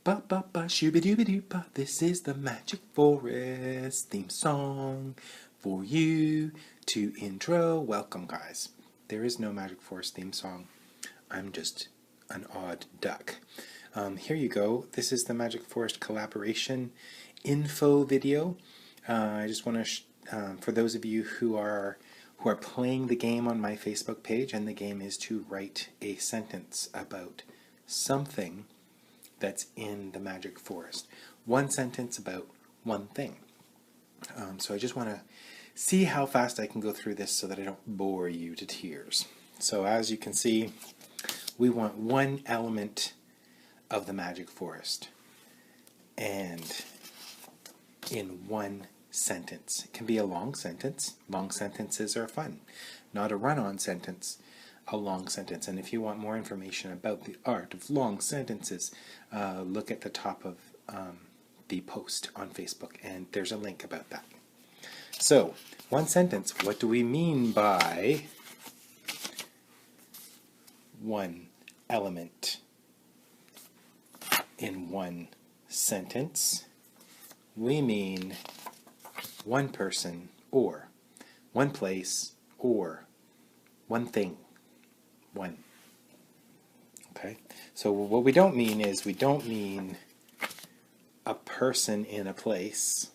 Ba ba ba shooby dooby doo ba. This is the Magic Forest theme song for you to intro. Welcome, guys. There is no Magic Forest theme song. I'm just an odd duck. Here you go. This is the Magic Forest collaboration info video. I just want to, for those of you who are playing the game on my Facebook page, and the game is to write a sentence about something that's in the Magic Forest. One sentence about one thing. So I just want to see how fast I can go through this so that I don't bore you to tears. So as you can see, we want one element of the Magic Forest, and in one sentence. It can be a long sentence. Long sentences are fun. Not a run-on sentence, a long sentence. And if you want more information about the art of long sentences, look at the top of the post on Facebook, and there's a link about that. So, one sentence. What do we mean by one element in one sentence? We mean one person, or one place, or one thing. One. Okay? So what we don't mean is, we don't mean a person in a place,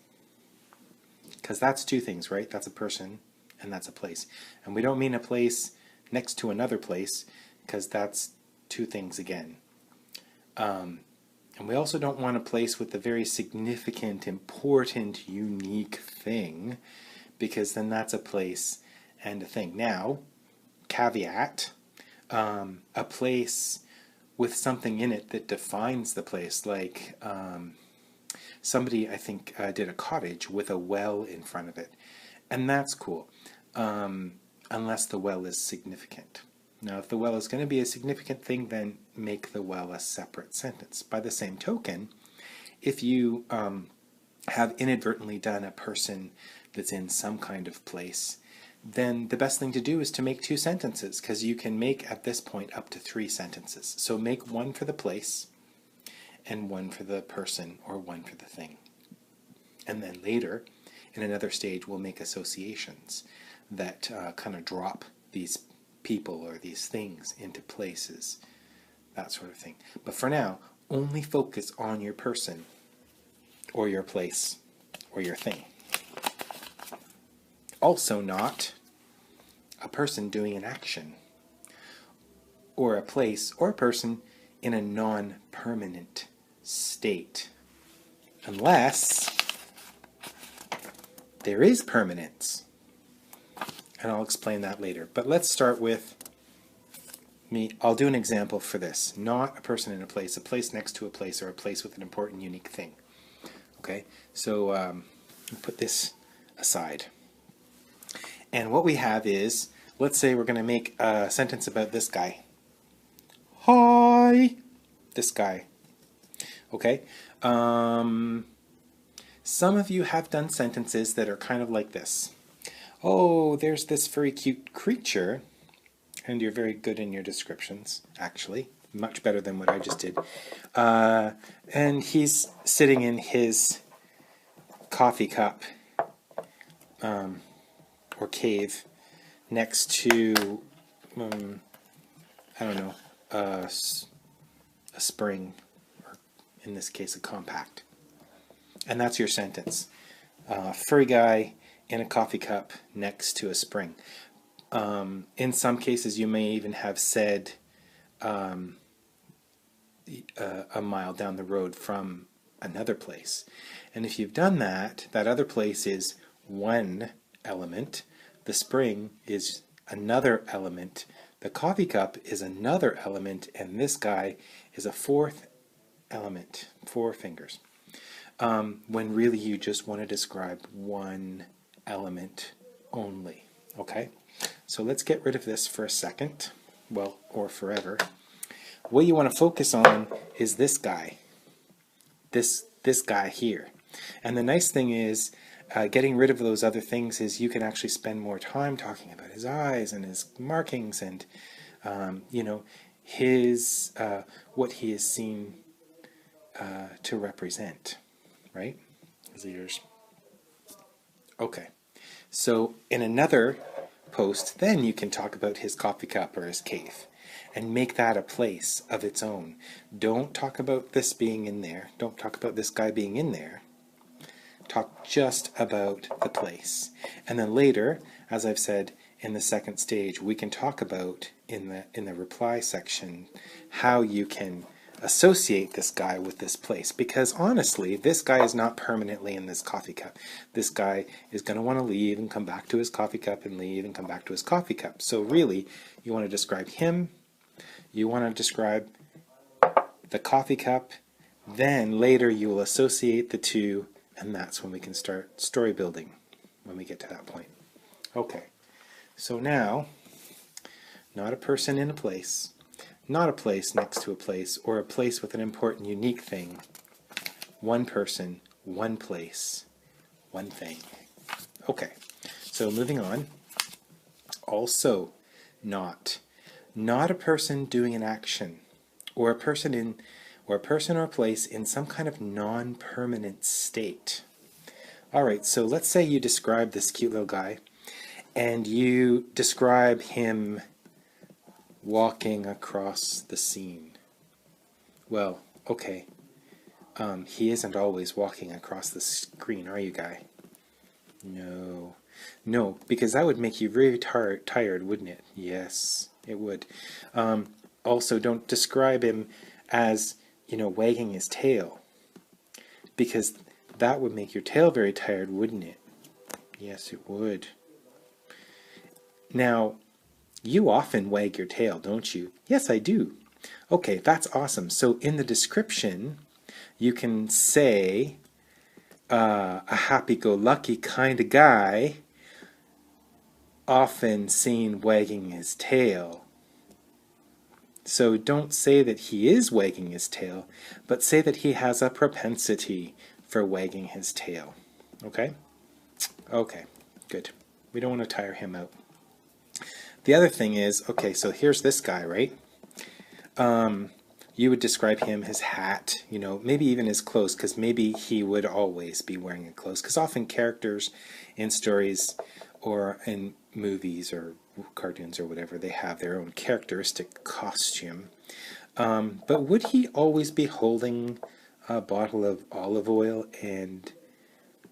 because that's two things, right? That's a person and that's a place. And we don't mean a place next to another place, because that's two things again. And we also don't want a place with a very significant, important, unique thing, because then that's a place and a thing. Now, caveat, a place with something in it that defines the place, like somebody, I think, did a cottage with a well in front of it, and that's cool, unless the well is significant. Now, if the well is going to be a significant thing, then make the well a separate sentence. By the same token, if you have inadvertently done a person that's in some kind of place, then the best thing to do is to make two sentences, because you can make, at this point, up to 3 sentences. So make one for the place, and one for the person, or one for the thing. And then later, in another stage, we'll make associations that kind of drop these people or these things into places, that sort of thing. But for now, only focus on your person, or your place, or your thing. Also not a person doing an action, or a place or a person in a non-permanent state, unless there is permanence. And I'll explain that later. But let's start with me. I'll do an example for this. Not a person in a place next to a place, or a place with an important, unique thing. Okay, so put this aside. And what we have is, let's say we're going to make a sentence about this guy. Hi! This guy. Okay? Some of you have done sentences that are kind of like this. Oh, there's this very cute creature, and you're very good in your descriptions, actually. Much better than what I just did. And he's sitting in his coffee cup, or cave, next to, I don't know, a spring, or in this case, a compact. And that's your sentence. Furry guy in a coffee cup next to a spring. In some cases, you may even have said a mile down the road from another place. And if you've done that, that other place is one element, the spring is another element, the coffee cup is another element, and this guy is a 4th element, 4 fingers. When really you just want to describe one element only. Okay? So let's get rid of this for a second, well, or forever. What you want to focus on is this guy. This guy here. And the nice thing is, getting rid of those other things is you can actually spend more time talking about his eyes and his markings and, his what he has seen to represent, right? His ears. Okay. So in another post, then you can talk about his coffee cup or his cave and make that a place of its own. Don't talk about this being in there. Don't talk about this guy being in there. Talk just about the place. And then later, as I've said in the second stage, we can talk about in the reply section how you can associate this guy with this place, because honestly, this guy is not permanently in this coffee cup. This guy is going to want to leave and come back to his coffee cup and leave and come back to his coffee cup. So really, you want to describe him, you want to describe the coffee cup, then later you will associate the two, and that's when we can start story building, when we get to that point. Okay, so now, not a person in a place, not a place next to a place, or a place with an important, unique thing. One person, one place, one thing. Okay, so moving on. Also, not a person doing an action, or a person or a place in some kind of non-permanent state. All right, so let's say you describe this cute little guy, and you describe him walking across the scene. Well, okay, he isn't always walking across the screen, are you, guy? No, because that would make you very tired, wouldn't it? Yes, it would. Also, don't describe him as, wagging his tail, because that would make your tail very tired, wouldn't it? Yes, it would. Now, you often wag your tail, don't you? Yes, I do. Okay, that's awesome. So in the description, you can say, a happy-go-lucky kind of guy, often seen wagging his tail. So don't say that he is wagging his tail, but say that he has a propensity for wagging his tail. Okay? Okay, good. We don't want to tire him out. The other thing is, okay, so here's this guy, right? You would describe him, his hat, maybe even his clothes, because maybe he would always be wearing clothes, because often characters in stories or in movies or cartoons or whatever, they have their own characteristic costume. But would he always be holding a bottle of olive oil and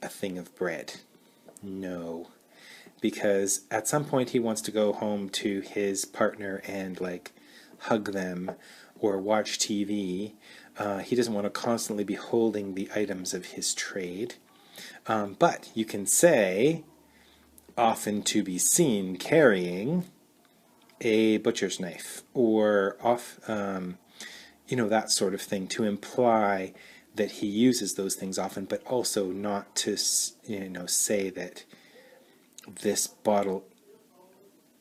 a thing of bread? No. Because at some point he wants to go home to his partner and hug them or watch TV. He doesn't want to constantly be holding the items of his trade. But you can say, often to be seen carrying a butcher's knife, or that sort of thing, to imply that he uses those things often, but also not to say that this bottle,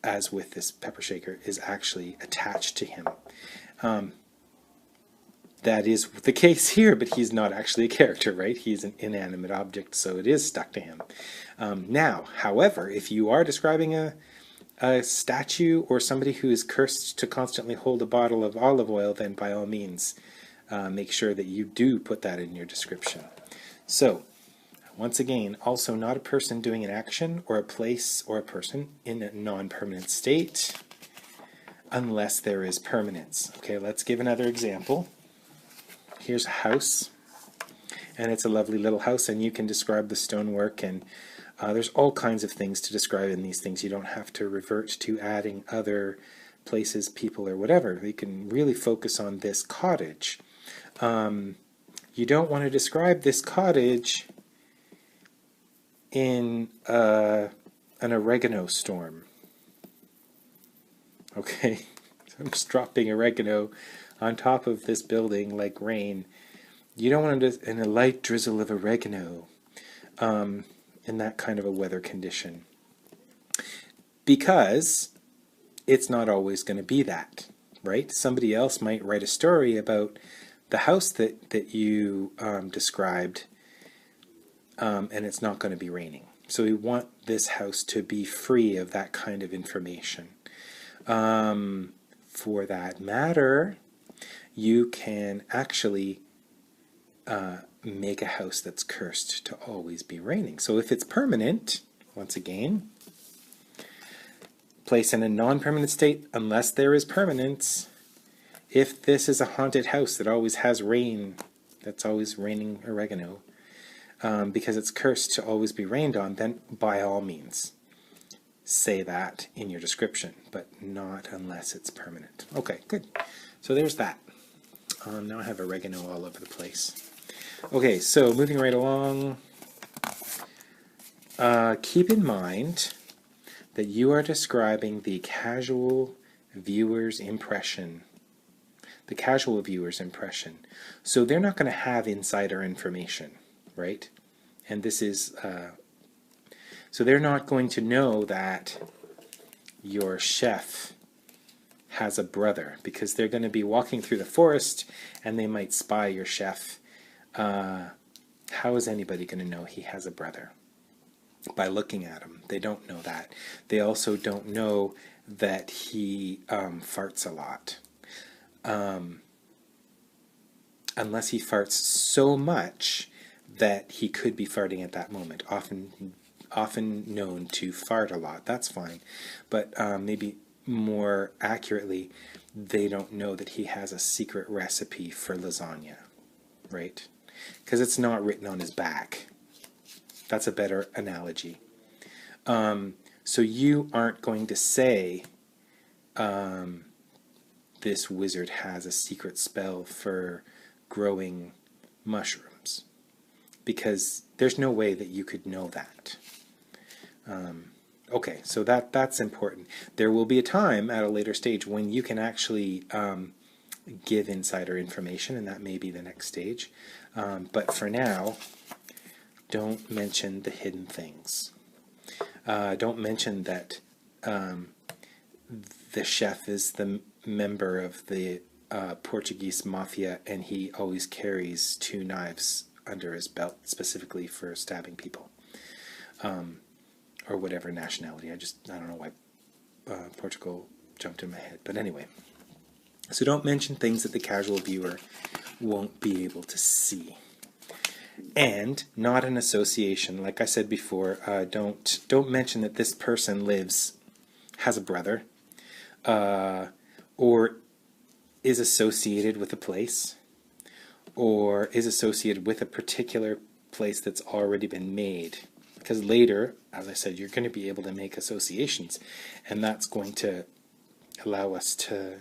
as with this pepper shaker, is actually attached to him. That is the case here, but he's not actually a character, right? He's an inanimate object, so it is stuck to him. Now, however, if you are describing a statue or somebody who is cursed to constantly hold a bottle of olive oil, then by all means, make sure that you do put that in your description. So, once again, also not a person doing an action or a place or a person in a non-permanent state unless there is permanence. Okay, let's give another example. Here's a house, and it's a lovely little house, and you can describe the stonework, and there's all kinds of things to describe in these things. You don't have to revert to adding other places, people, or whatever. You can really focus on this cottage. You don't want to describe this cottage in an oregano storm. Okay, I'm just dropping oregano on top of this building like rain. You don't want to, in a light drizzle of oregano, in that kind of a weather condition, because it's not always going to be that, right? Somebody else might write a story about the house that you described, and it's not going to be raining. So we want this house to be free of that kind of information. For that matter, you can actually make a house that's cursed to always be raining. So if it's permanent, once again, place in a non-permanent state unless there is permanence. If this is a haunted house that always has rain, that's always raining oregano, because it's cursed to always be rained on, then by all means say that in your description, but not unless it's permanent. Okay, good. So there's that. Now I have oregano all over the place. Okay, so moving right along, keep in mind that you are describing the casual viewer's impression. The casual viewer's impression. So they're not going to have insider information, right? And this is, so they're not going to know that your chef has a brother, because they're going to be walking through the forest and they might spy your chef. How is anybody going to know he has a brother? By looking at him. They don't know that. They also don't know that he farts a lot. Unless he farts so much that he could be farting at that moment. Often known to fart a lot. That's fine. But maybe more accurately, they don't know that he has a secret recipe for lasagna, right? Because it's not written on his back. That's a better analogy. So you aren't going to say, this wizard has a secret spell for growing mushrooms, because there's no way that you could know that. Okay, so that's important. There will be a time at a later stage when you can actually give insider information, and that may be the next stage. But for now, don't mention the hidden things. Don't mention that the chef is the member of the Portuguese mafia and he always carries 2 knives under his belt specifically for stabbing people. Or whatever nationality. I don't know why Portugal jumped in my head. But anyway. So don't mention things that the casual viewer won't be able to see. And not an association. Like I said before, don't mention that this person has a brother, or is associated with a place, or is associated with a particular place that's already been made. Because later, as I said, you're going to be able to make associations, and that's going to allow us to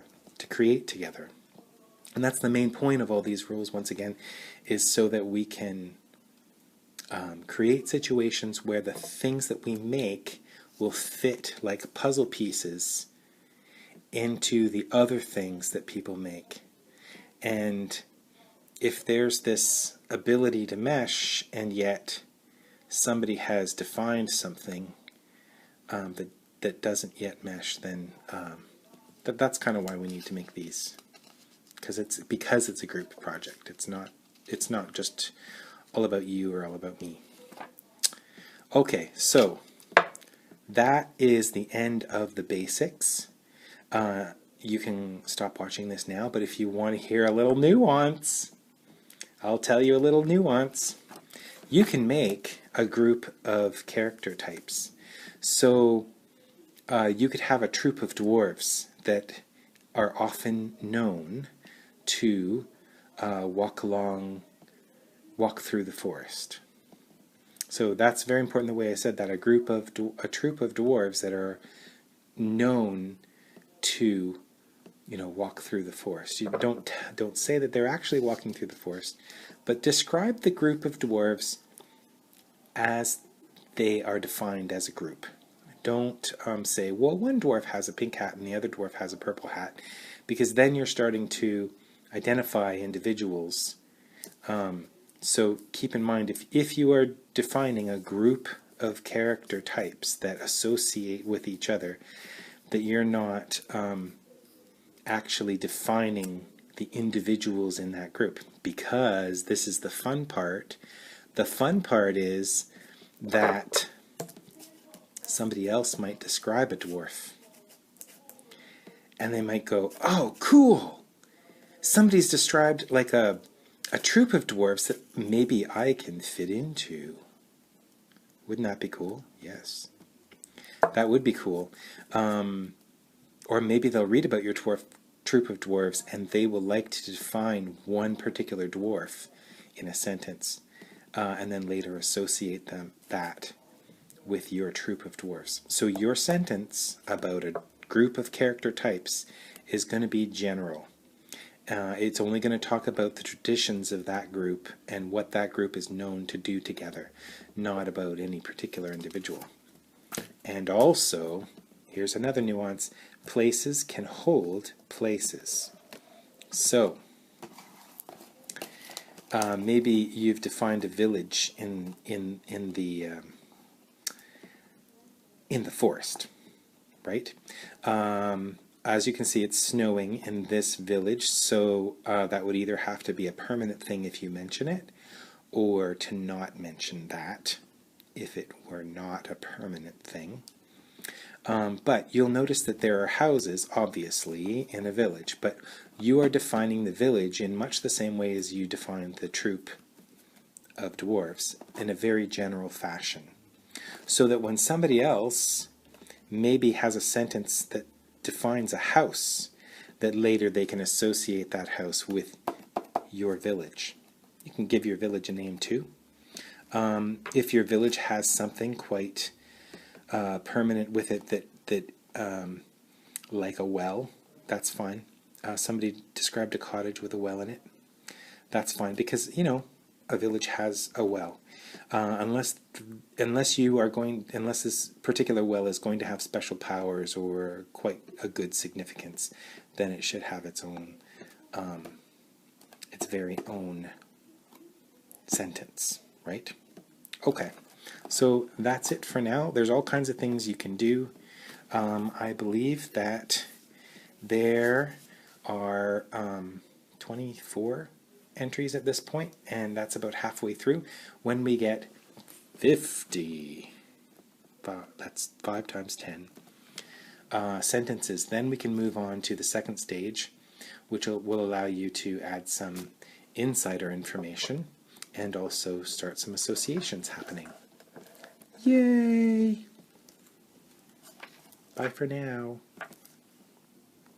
create together. And that's the main point of all these rules, once again, is so that we can create situations where the things that we make will fit like puzzle pieces into the other things that people make. And if there's this ability to mesh, and yet somebody has defined something that doesn't yet mesh, then that's kind of why we need to make these. Because it's a group project. It's not just all about you or all about me. Okay, so that is the end of the basics. You can stop watching this now, but if you want to hear a little nuance, I'll tell you a little nuance. You can make a group of character types. So you could have a troop of dwarves that are often known to walk through the forest. So that's very important, the way I said that. A troop of dwarves that are known to, walk through the forest. You don't say that they're actually walking through the forest, but describe the group of dwarves as they are defined as a group. Don't say, well, one dwarf has a pink hat and the other dwarf has a purple hat, because then you're starting to identify individuals. So keep in mind, if you are defining a group of character types that associate with each other, that you're not actually defining the individuals in that group, because this is the fun part. The fun part is that somebody else might describe a dwarf, and they might go, oh, cool! Somebody's described like a A troop of dwarves that maybe I can fit into. Wouldn't that be cool? Yes. That would be cool. Or maybe they'll read about your troop of dwarves and they will like to define one particular dwarf in a sentence and then later associate that with your troop of dwarves. So your sentence about a group of character types is going to be general. It's only going to talk about the traditions of that group and what that group is known to do together, not about any particular individual. And also, here's another nuance, places can hold places. So, maybe you've defined a village in the forest, right? As you can see, it's snowing in this village, so that would either have to be a permanent thing if you mention it, or to not mention that if it were not a permanent thing. But you'll notice that there are houses, obviously, in a village, but you are defining the village in much the same way as you defined the troop of dwarves, in a very general fashion. So that when somebody else maybe has a sentence that defines a house, that later they can associate that house with your village. You can give your village a name too. If your village has something quite permanent with it that like a well, that's fine. Somebody described a cottage with a well in it. That's fine because, you know, a village has a well. Unless this particular well is going to have special powers or quite a good significance, then it should have its own, its very own sentence, right? Okay, so that's it for now. There's all kinds of things you can do. I believe that there are 24 entries at this point, and that's about halfway through. When we get 50, that's 5 times 10 sentences, then we can move on to the second stage, which will allow you to add some insider information and also start some associations happening. Yay! Bye for now.